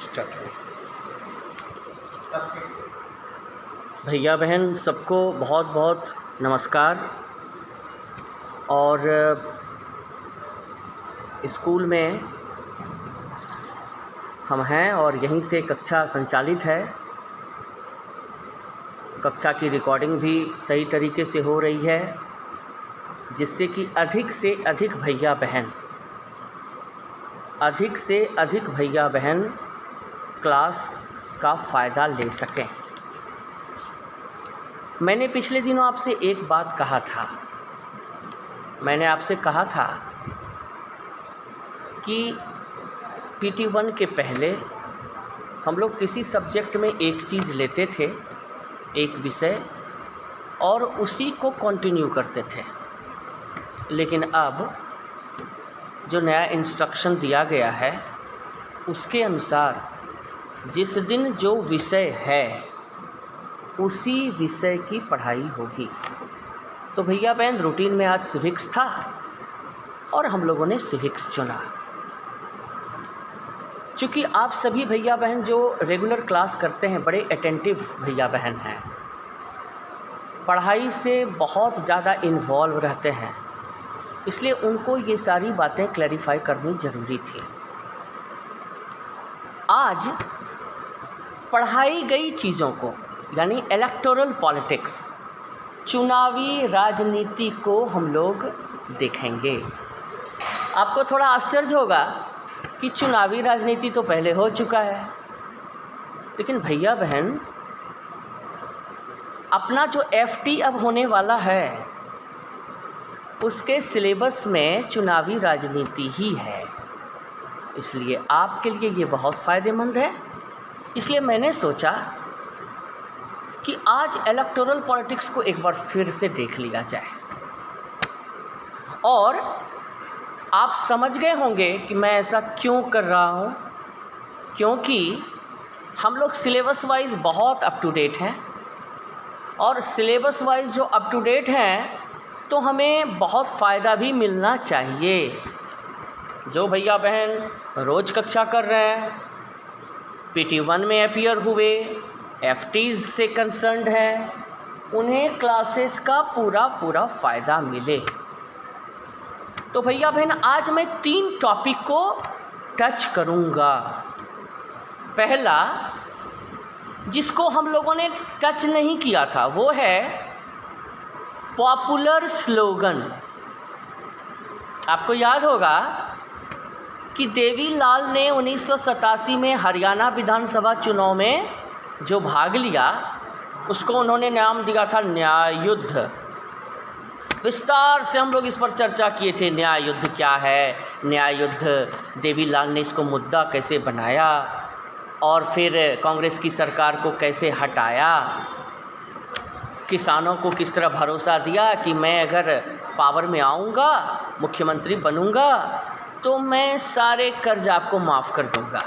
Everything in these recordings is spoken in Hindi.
स्टार्ट। भैया बहन सबको बहुत बहुत नमस्कार। और स्कूल में हम हैं और यहीं से कक्षा संचालित है। कक्षा की रिकॉर्डिंग भी सही तरीके से हो रही है, जिससे कि अधिक से अधिक भैया बहन क्लास का फ़ायदा ले सकें। मैंने पिछले दिनों आपसे एक बात कहा था। मैंने आपसे कहा था कि PT1 के पहले हम लोग किसी सब्जेक्ट में एक चीज़ लेते थे, एक विषय, और उसी को कंटिन्यू करते थे। लेकिन अब जो नया इंस्ट्रक्शन दिया गया है उसके अनुसार जिस दिन जो विषय है उसी विषय की पढ़ाई होगी। तो भैया बहन रूटीन में आज सिविक्स था और हम लोगों ने सिविक्स चुना। चूँकि आप सभी भैया बहन जो रेगुलर क्लास करते हैं बड़े अटेंटिव भैया बहन हैं, पढ़ाई से बहुत ज़्यादा इन्वॉल्व रहते हैं, इसलिए उनको ये सारी बातें क्लैरिफाई करनी ज़रूरी थी। आज पढ़ाई गई चीज़ों को, यानी इलेक्टोरल पॉलिटिक्स, चुनावी राजनीति को हम लोग देखेंगे। आपको थोड़ा आश्चर्य होगा कि चुनावी राजनीति तो पहले हो चुका है, लेकिन भैया बहन अपना जो FT अब होने वाला है उसके सिलेबस में चुनावी राजनीति ही है। इसलिए आपके लिए ये बहुत फ़ायदेमंद है। इसलिए मैंने सोचा कि आज इलेक्टोरल पॉलिटिक्स को एक बार फिर से देख लिया जाए। और आप समझ गए होंगे कि मैं ऐसा क्यों कर रहा हूँ, क्योंकि हम लोग सिलेबस वाइज बहुत अप टू डेट हैं, और सिलेबस वाइज जो अप टू डेट हैं तो हमें बहुत फ़ायदा भी मिलना चाहिए। जो भैया बहन रोज़ कक्षा कर रहे हैं, PT1 में अपीयर हुए, FTs से कंसर्न्ड हैं, उन्हें क्लासेस का पूरा फ़ायदा मिले। तो भैया बहन आज मैं 3 टॉपिक को टच करूँगा। पहला, जिसको हम लोगों ने टच नहीं किया था, वो है पॉपुलर स्लोगन। आपको याद होगा कि देवीलाल ने 1987 में हरियाणा विधानसभा चुनाव में जो भाग लिया उसको उन्होंने नाम दिया था न्याय युद्ध। विस्तार से हम लोग इस पर चर्चा किए थे, न्याय युद्ध क्या है, न्याय युद्ध, देवीलाल ने इसको मुद्दा कैसे बनाया और फिर कांग्रेस की सरकार को कैसे हटाया, किसानों को किस तरह भरोसा दिया कि मैं अगर पावर में आऊँगा, मुख्यमंत्री बनूँगा, तो मैं सारे कर्ज आपको माफ़ कर दूँगा।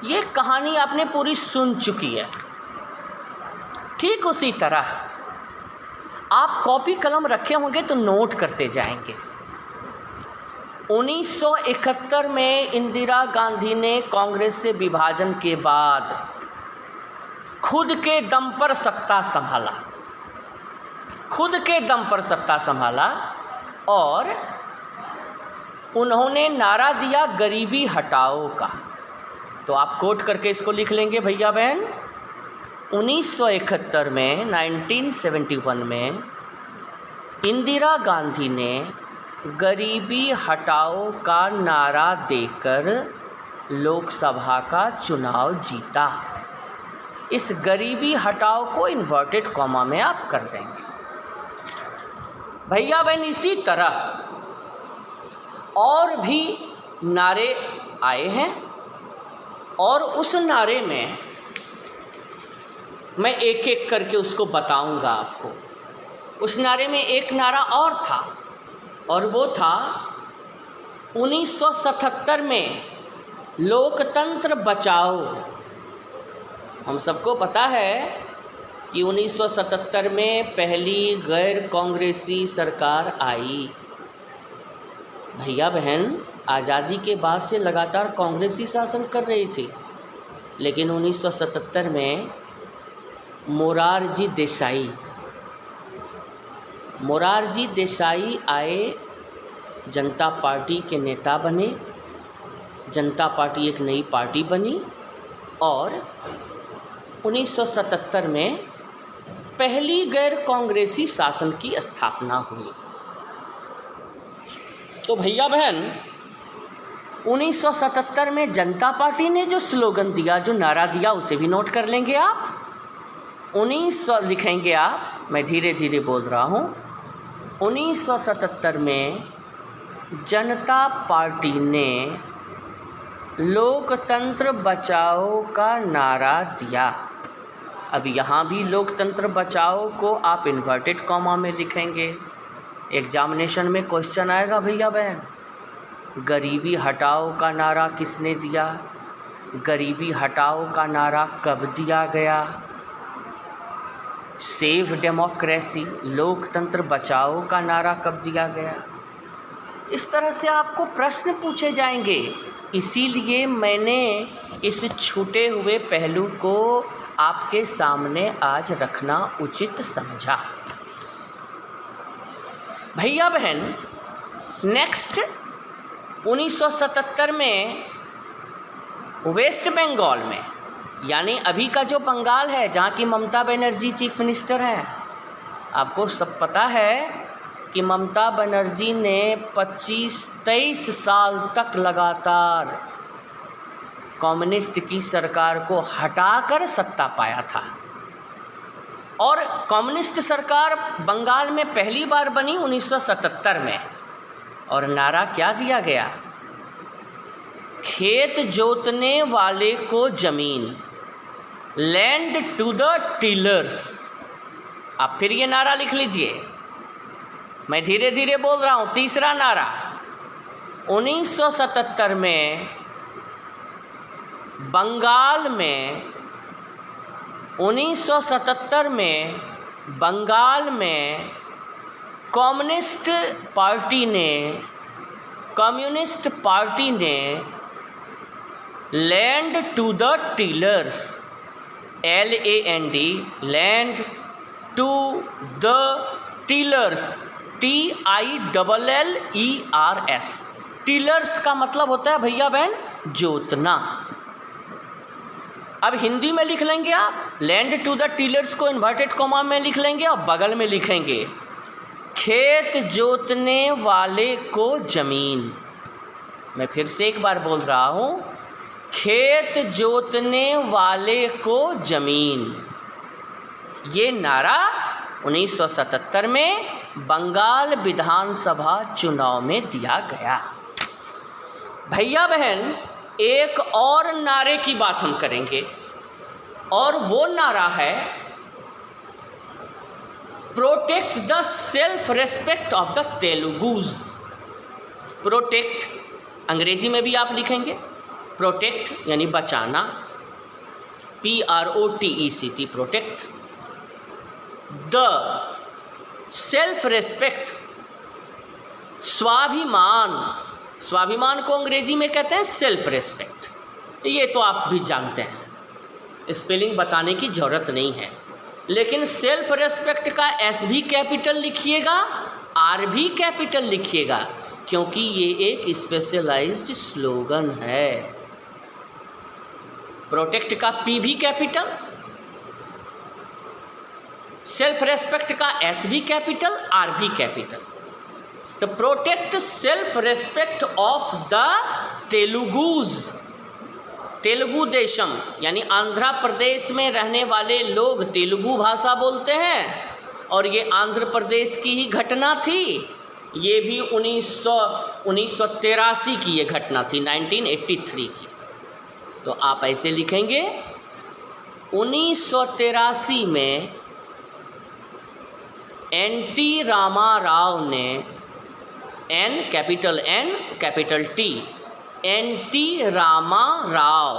ये कहानी आपने पूरी सुन चुकी है। ठीक उसी तरह आप कॉपी कलम रखे होंगे तो नोट करते जाएंगे। 1971 में इंदिरा गांधी ने कांग्रेस से विभाजन के बाद खुद के दम पर सत्ता संभाला और उन्होंने नारा दिया गरीबी हटाओ का। तो आप कोट करके इसको लिख लेंगे भैया बहन। 1971 में 1971 में इंदिरा गांधी ने गरीबी हटाओ का नारा देकर लोकसभा का चुनाव जीता। इस गरीबी हटाओ को इन्वर्टेड कॉमा में आप कर देंगे। भैया बहन इसी तरह और भी नारे आए हैं, और उस नारे में मैं एक एक करके उसको बताऊंगा आपको। उस नारे में एक नारा और था, और वो था 1977 में लोकतंत्र बचाओ। हम सबको पता है कि 1977 में पहली गैर कांग्रेसी सरकार आई। भैया बहन आज़ादी के बाद से लगातार कांग्रेस ही शासन कर रही थी, लेकिन 1977 में मोरारजी देसाई आए, जनता पार्टी के नेता बने, जनता पार्टी एक नई पार्टी बनी और 1977 में पहली गैर कांग्रेसी शासन की स्थापना हुई। तो भैया बहन 1977 में जनता पार्टी ने जो स्लोगन दिया, जो नारा दिया, उसे भी नोट कर लेंगे आप। 1900 लिखेंगे आप, मैं धीरे धीरे बोल रहा हूँ। 1977 में जनता पार्टी ने लोकतंत्र बचाओ का नारा दिया। अब यहाँ भी लोकतंत्र बचाओ को आप इन्वर्टेड कॉमा में लिखेंगे। एग्जामिनेशन में क्वेश्चन आएगा भैया बहन, गरीबी हटाओ का नारा किसने दिया, गरीबी हटाओ का नारा कब दिया गया, सेव डेमोक्रेसी, लोकतंत्र बचाओ का नारा कब दिया गया। इस तरह से आपको प्रश्न पूछे जाएंगे। इसीलिए मैंने इस छूटे हुए पहलू को आपके सामने आज रखना उचित समझा। भैया बहन नेक्स्ट 1977 में वेस्ट बंगाल में, यानी अभी का जो बंगाल है जहाँ की ममता बनर्जी चीफ मिनिस्टर हैं, आपको सब पता है कि ममता बनर्जी ने 25-23 साल तक लगातार कम्युनिस्ट की सरकार को हटाकर सत्ता पाया था। और कम्युनिस्ट सरकार बंगाल में पहली बार बनी 1977 में, और नारा क्या दिया गया, खेत जोतने वाले को जमीन, लैंड टू द टिलर्स। आप फिर ये नारा लिख लीजिए, मैं धीरे धीरे बोल रहा हूँ। तीसरा नारा 1977 में बंगाल में, 1977 में बंगाल में कम्युनिस्ट पार्टी ने land to the tillers, LAND, land to the tillers, TILLERS, tillers का मतलब होता है भैया बहन जोतना। अब हिंदी में लिख लेंगे आप, लैंड टू द टीलर्स को इन्वर्टेड कॉमा में लिख लेंगे और बगल में लिखेंगे खेत जोतने वाले को जमीन। मैं फिर से एक बार बोल रहा हूँ, खेत जोतने वाले को जमीन। ये नारा 1977 में बंगाल विधानसभा चुनाव में दिया गया। भैया बहन एक और नारे की बात हम करेंगे, और वो नारा है protect the self respect of the Telugus. Protect अंग्रेजी में भी आप लिखेंगे, प्रोटेक्ट यानी बचाना, PROTECT, protect the self respect, स्वाभिमान। स्वाभिमान को अंग्रेजी में कहते हैं सेल्फ रेस्पेक्ट। ये तो आप भी जानते हैं, स्पेलिंग बताने की ज़रूरत नहीं है। लेकिन सेल्फ रेस्पेक्ट का S भी कैपिटल लिखिएगा, R भी कैपिटल लिखिएगा, क्योंकि ये एक स्पेशलाइज्ड स्लोगन है। प्रोटेक्ट का P भी कैपिटल, सेल्फ रेस्पेक्ट का S भी कैपिटल, R भी कैपिटल। तो protect self respect of the Telugus, Telugu Desam यानी आंध्र प्रदेश में रहने वाले लोग तेलुगु भाषा बोलते हैं, और ये आंध्र प्रदेश की ही घटना थी। ये भी 1983 की ये घटना थी, 1983 की। तो आप ऐसे लिखेंगे 1983 में NT रामाराव ने, N capital N capital T, NT Ramarao,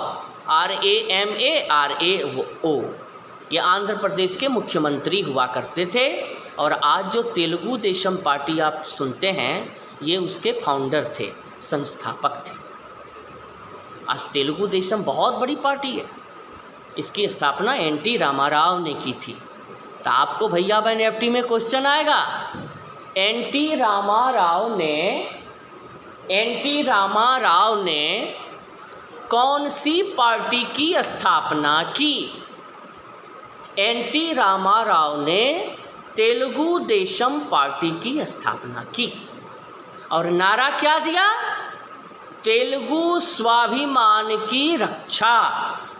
RAMARAO, ये आंध्र प्रदेश के मुख्यमंत्री हुआ करते थे। और आज जो तेलुगु देशम पार्टी आप सुनते हैं, ये उसके फाउंडर थे, संस्थापक थे। आज तेलुगु देशम बहुत बड़ी पार्टी है, इसकी स्थापना एनटी रामाराव ने की थी। तो आपको भैया बहन एफटी में क्वेश्चन आएगा, एनटी रामाराव ने कौन सी पार्टी की स्थापना की? एनटी रामाराव ने तेलुगु देशम पार्टी की स्थापना की और नारा क्या दिया? तेलुगु स्वाभिमान की रक्षा।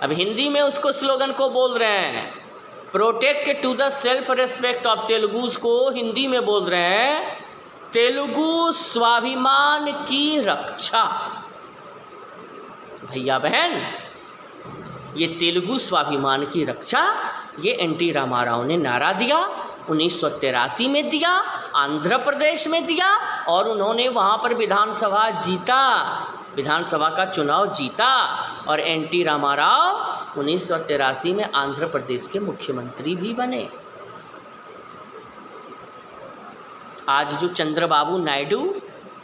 अब हिंदी में उसको स्लोगन को बोल रहे हैं, protect to the self respect of Telugus को हिंदी में बोल रहे हैं तेलुगु स्वाभिमान की रक्षा। भैया बहन, ये तेलुगु स्वाभिमान की रक्षा ये एनटी रामाराव ने नारा दिया, 1983 में दिया, आंध्र प्रदेश में दिया और उन्होंने वहाँ पर विधानसभा जीता, विधानसभा का चुनाव जीता और एनटी रामाराव 1983 में आंध्र प्रदेश के मुख्यमंत्री भी बने। आज जो चंद्रबाबू नायडू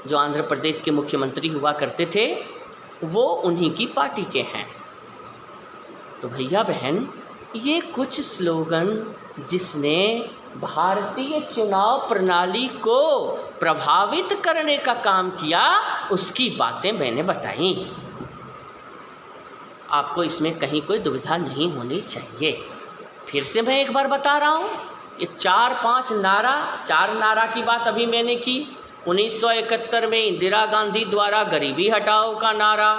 जो आंध्र प्रदेश के मुख्यमंत्री हुआ करते थे वो उन्हीं की पार्टी के हैं। तो भैया बहन, ये कुछ स्लोगन जिसने भारतीय चुनाव प्रणाली को प्रभावित करने का काम किया उसकी बातें मैंने बताई। आपको इसमें कहीं कोई दुविधा नहीं होनी चाहिए। फिर से मैं एक बार बता रहा हूँ, ये 4 नारा की बात अभी मैंने की। 1971 में इंदिरा गांधी द्वारा गरीबी हटाओ का नारा,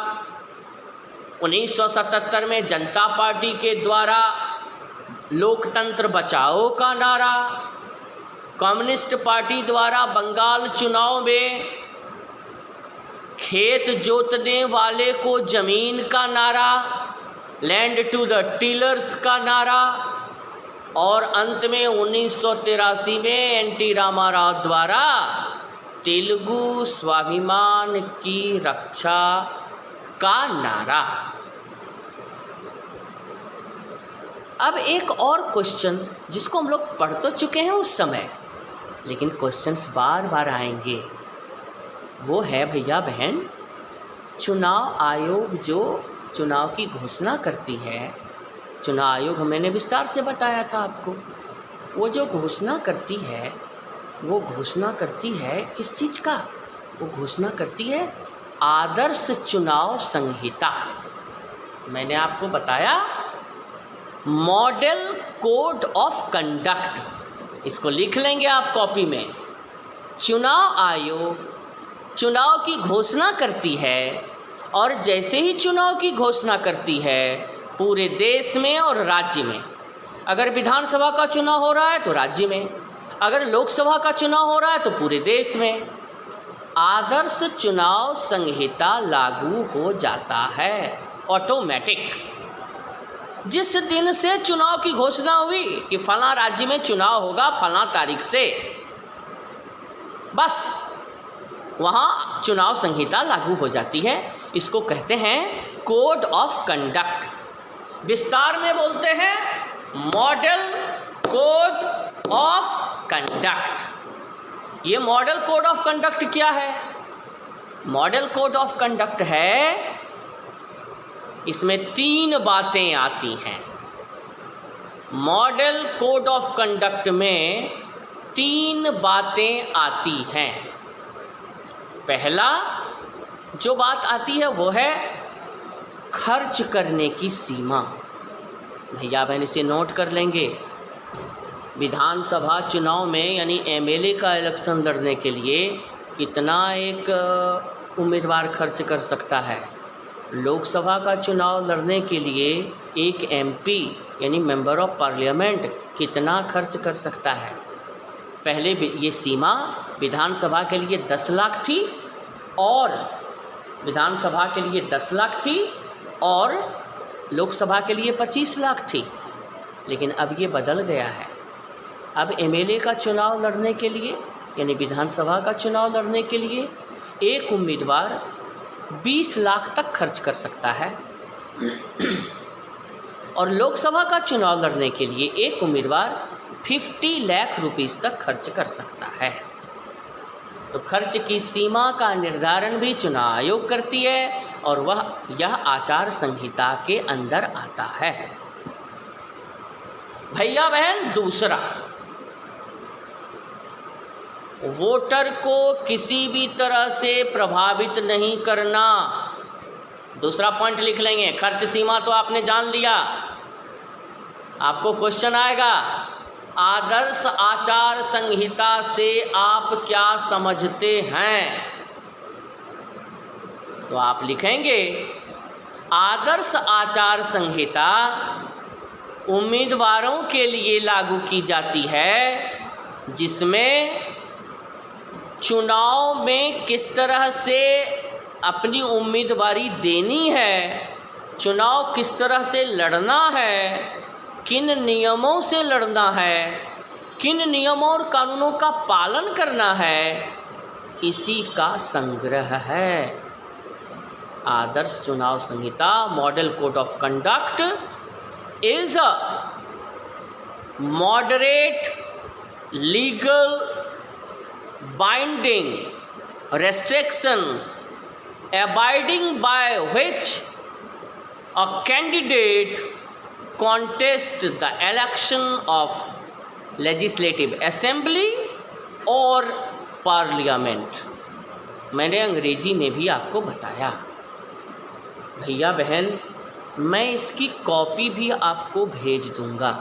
1977 में जनता पार्टी के द्वारा लोकतंत्र बचाओ का नारा, कम्युनिस्ट पार्टी द्वारा बंगाल चुनाव में खेत जोतने वाले को ज़मीन का नारा, लैंड टू द टिलर्स का नारा और अंत में 1983 में एनटी रामाराव द्वारा तेलुगु स्वाभिमान की रक्षा का नारा। अब एक और क्वेश्चन जिसको हम लोग पढ़ तो चुके हैं उस समय, लेकिन क्वेश्चंस बार बार आएंगे, वो है भैया बहन, चुनाव आयोग जो चुनाव की घोषणा करती है, चुनाव आयोग मैंने विस्तार से बताया था आपको, वो जो घोषणा करती है वो घोषणा करती है किस चीज़ का? वो घोषणा करती है आदर्श चुनाव संहिता। मैंने आपको बताया मॉडल कोड ऑफ कंडक्ट, इसको लिख लेंगे आप कॉपी में। चुनाव आयोग चुनाव की घोषणा करती है और जैसे ही चुनाव की घोषणा करती है पूरे देश में और राज्य में, अगर विधानसभा का चुनाव हो रहा है तो राज्य में, अगर लोकसभा का चुनाव हो रहा है तो पूरे देश में आदर्श चुनाव संहिता लागू हो जाता है ऑटोमेटिक। जिस दिन से चुनाव की घोषणा हुई कि फलां राज्य में चुनाव होगा फलां तारीख से, बस वहाँ चुनाव संहिता लागू हो जाती है। इसको कहते हैं कोड ऑफ कंडक्ट, विस्तार में बोलते हैं मॉडल कोड ऑफ कंडक्ट। ये मॉडल कोड ऑफ कंडक्ट क्या है? मॉडल कोड ऑफ कंडक्ट है, इसमें 3 बातें आती हैं। मॉडल कोड ऑफ कंडक्ट में 3 बातें आती हैं। पहला जो बात आती है वो है खर्च करने की सीमा। भैया बहन इसे नोट कर लेंगे। विधानसभा चुनाव में यानी एमएलए का इलेक्शन लड़ने के लिए कितना एक उम्मीदवार खर्च कर सकता है, लोकसभा का चुनाव लड़ने के लिए एक एमपी यानी मेंबर ऑफ पार्लियामेंट कितना खर्च कर सकता है। पहले ये सीमा विधानसभा के लिए 10 लाख थी और विधानसभा के लिए 10 लाख थी और लोकसभा के लिए 25 लाख थी, लेकिन अब ये बदल गया है। अब एमएलए का चुनाव लड़ने के लिए यानी विधानसभा का चुनाव लड़ने के लिए एक उम्मीदवार 20 लाख तक खर्च कर सकता है और लोकसभा का चुनाव लड़ने के लिए एक उम्मीदवार 50 लाख रुपीस तक खर्च कर सकता है। तो खर्च की सीमा का निर्धारण भी चुनाव आयोग करती है और वह यह आचार संहिता के अंदर आता है। भैया बहन, दूसरा, वोटर को किसी भी तरह से प्रभावित नहीं करना। दूसरा पॉइंट लिख लेंगे। खर्च सीमा तो आपने जान लिया। आपको क्वेश्चन आएगा, आदर्श आचार संहिता से आप क्या समझते हैं? तो आप लिखेंगे, आदर्श आचार संहिता उम्मीदवारों के लिए लागू की जाती है जिसमें चुनाव में किस तरह से अपनी उम्मीदवारी देनी है, चुनाव किस तरह से लड़ना है, किन नियमों से लड़ना है, किन नियमों और कानूनों का पालन करना है, इसी का संग्रह है। आदर्श चुनाव संहिता, model code of conduct, is a moderate, legal, binding restrictions abiding by which a candidate contests the election of legislative assembly or parliament। मैंने अंग्रेजी में भी आपको बताया। भैया बहन, मैं इसकी कॉपी भी आपको भेज दूंगा।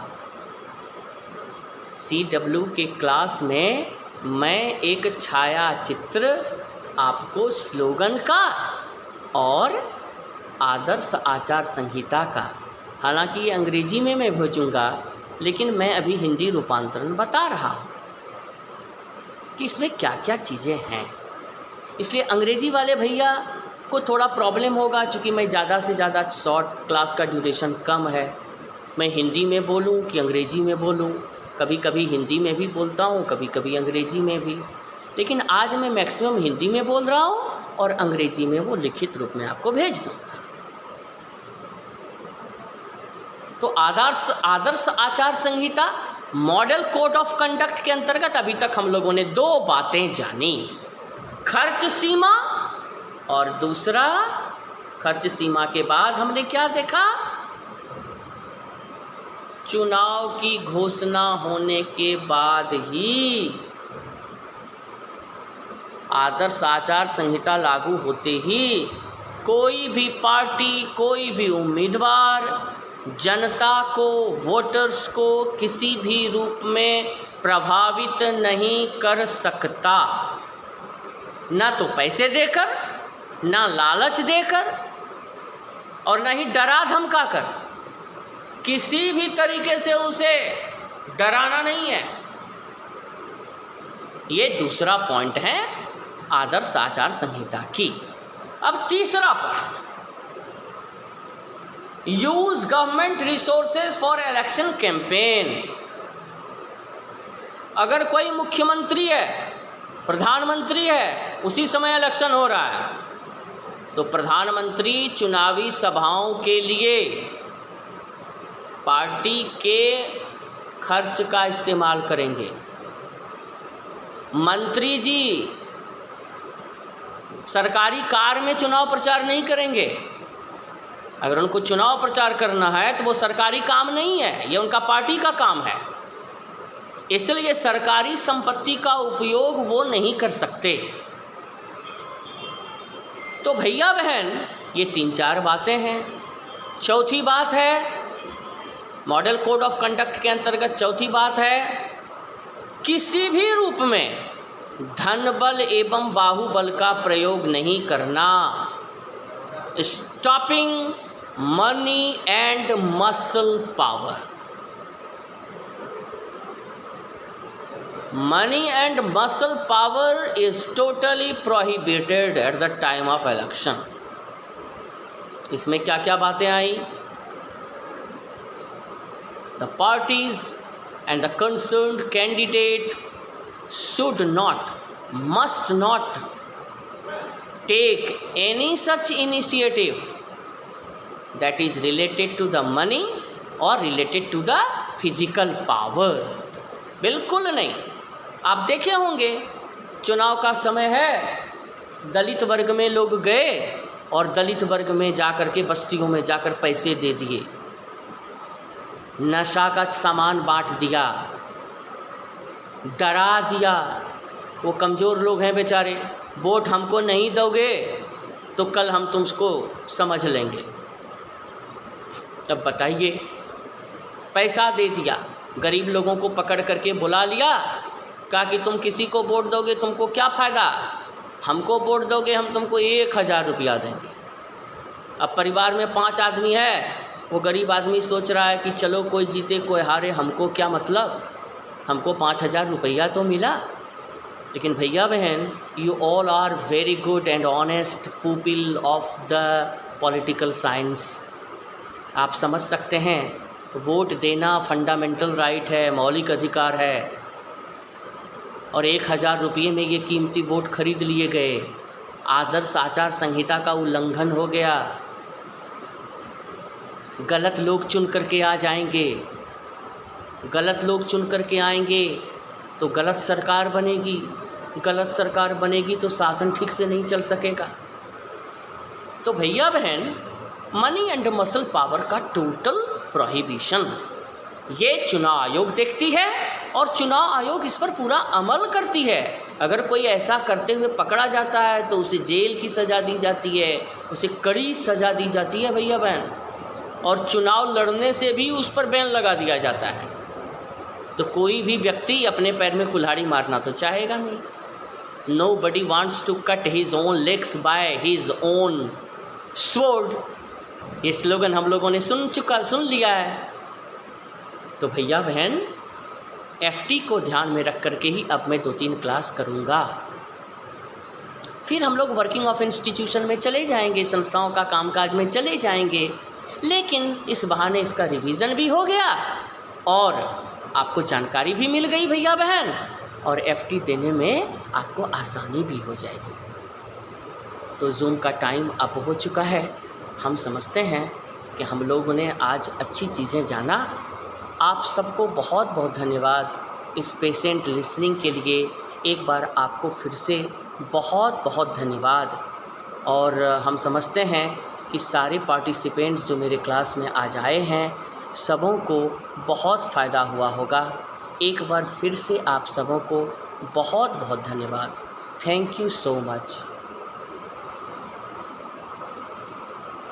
CW के क्लास में मैं एक छाया चित्र आपको स्लोगन का और आदर्श आचार संहिता का, हालांकि ये अंग्रेजी में मैं भेजूंगा, लेकिन मैं अभी हिंदी रूपांतरण बता रहा हूँ कि इसमें क्या क्या चीज़ें हैं। इसलिए अंग्रेजी वाले भैया को थोड़ा प्रॉब्लम होगा, क्योंकि मैं ज़्यादा से ज़्यादा शॉर्ट क्लास का ड्यूरेशन कम है। मैं हिंदी में बोलूं कि अंग्रेजी में बोलूं, कभी कभी हिंदी में भी बोलता हूं, कभी कभी अंग्रेजी में भी, लेकिन आज मैं मैक्सिमम हिंदी में बोल रहा हूं और अंग्रेजी में वो लिखित रूप में आपको भेज दूंगा। तो आदर्श आचार संहिता, मॉडल कोड ऑफ कंडक्ट के अंतर्गत अभी तक हम लोगों ने दो बातें जानी, खर्च सीमा और दूसरा, खर्च सीमा के बाद हमने क्या देखा, चुनाव की घोषणा होने के बाद ही, आदर्श आचार संहिता लागू होते ही कोई भी पार्टी, कोई भी उम्मीदवार जनता को, वोटर्स को किसी भी रूप में प्रभावित नहीं कर सकता, ना तो पैसे देकर, ना लालच देकर और ना ही डरा धमका कर। किसी भी तरीके से उसे डराना नहीं है। ये दूसरा पॉइंट है आदर्श आचार संहिता की। अब तीसरा point, use government resources for election campaign. अगर कोई मुख्यमंत्री है, प्रधानमंत्री है, उसी समय इलेक्शन हो रहा है, तो प्रधानमंत्री चुनावी सभाओं के लिए पार्टी के खर्च का इस्तेमाल करेंगे। मंत्री जी सरकारी कार में चुनाव प्रचार नहीं करेंगे। अगर उनको चुनाव प्रचार करना है तो वो सरकारी काम नहीं है, ये उनका पार्टी का काम है, इसलिए सरकारी संपत्ति का उपयोग वो नहीं कर सकते। तो भैया बहन, ये 3-4 बातें हैं। चौथी बात है, मॉडल कोड ऑफ कंडक्ट के अंतर्गत चौथी बात है, किसी भी रूप में धन बल एवं बाहुबल का प्रयोग नहीं करना। Stopping money and muscle power. Money and muscle power is totally prohibited at the time of election. इसमें क्या क्या बातें आई? The parties and the concerned candidate should not, must not take any such initiative that is related to the money or related to the physical power। बिल्कुल नहीं। आप देखे होंगे चुनाव का समय है, दलित वर्ग में लोग गए और दलित वर्ग में जाकर के बस्तियों में जाकर पैसे दे दिए। नशा का सामान बांट दिया, डरा दिया। वो कमज़ोर लोग हैं बेचारे, वोट हमको नहीं दोगे तो कल हम तुमको समझ लेंगे। अब बताइए, पैसा दे दिया, गरीब लोगों को पकड़ करके बुला लिया, कहा कि तुम किसी को वोट दोगे तुमको क्या फ़ायदा, हमको वोट दोगे हम तुमको 1000 रुपया देंगे। अब परिवार में 5 आदमी है, वो गरीब आदमी सोच रहा है कि चलो कोई जीते कोई हारे, हमको क्या मतलब, हमको 5000 रुपया तो मिला। लेकिन भैया बहन, you all are very good and honest people of the political science. आप समझ सकते हैं वोट देना फंडामेंटल राइट है, मौलिक अधिकार है, और 1000 रुपये में ये कीमती वोट खरीद लिए गए। आदर्श आचार संहिता का उल्लंघन हो गया। गलत लोग चुन करके आ जाएंगे, गलत लोग चुन करके आएंगे तो गलत सरकार बनेगी, गलत सरकार बनेगी तो शासन ठीक से नहीं चल सकेगा। तो भैया बहन, मनी एंड मसल पावर का टोटल प्रोहिबिशन ये चुनाव आयोग देखती है और चुनाव आयोग इस पर पूरा अमल करती है। अगर कोई ऐसा करते हुए पकड़ा जाता है तो उसे जेल की सज़ा दी जाती है, उसे कड़ी सज़ा दी जाती है भैया बहन, और चुनाव लड़ने से भी उस पर बैन लगा दिया जाता है। तो कोई भी व्यक्ति अपने पैर में कुल्हाड़ी मारना तो चाहेगा नहीं। Nobody wants to cut his own legs by his own sword। ये स्लोगन हम लोगों ने सुन लिया है। तो भैया बहन, FT को ध्यान में रख करके ही अब मैं 2-3 क्लास करूँगा, फिर हम लोग वर्किंग ऑफ इंस्टीट्यूशन में चले जाएंगे, संस्थाओं का कामकाज में चले जाएंगे। लेकिन इस बहाने इसका रिवीज़न भी हो गया और आपको जानकारी भी मिल गई भैया बहन, और FT देने में आपको आसानी भी हो जाएगी। तो जूम का टाइम अब हो चुका है। हम समझते हैं कि हम लोगों ने आज अच्छी चीज़ें जाना। आप सबको बहुत बहुत धन्यवाद इस पेशेंट लिसनिंग के लिए। एक बार आपको फिर से बहुत बहुत धन्यवाद। और हम समझते हैं कि सारे पार्टिसिपेंट्स जो मेरे क्लास में आज आए हैं, सबों को बहुत फ़ायदा हुआ होगा। एक बार फिर से आप सबों को बहुत बहुत धन्यवाद। Thank you so much.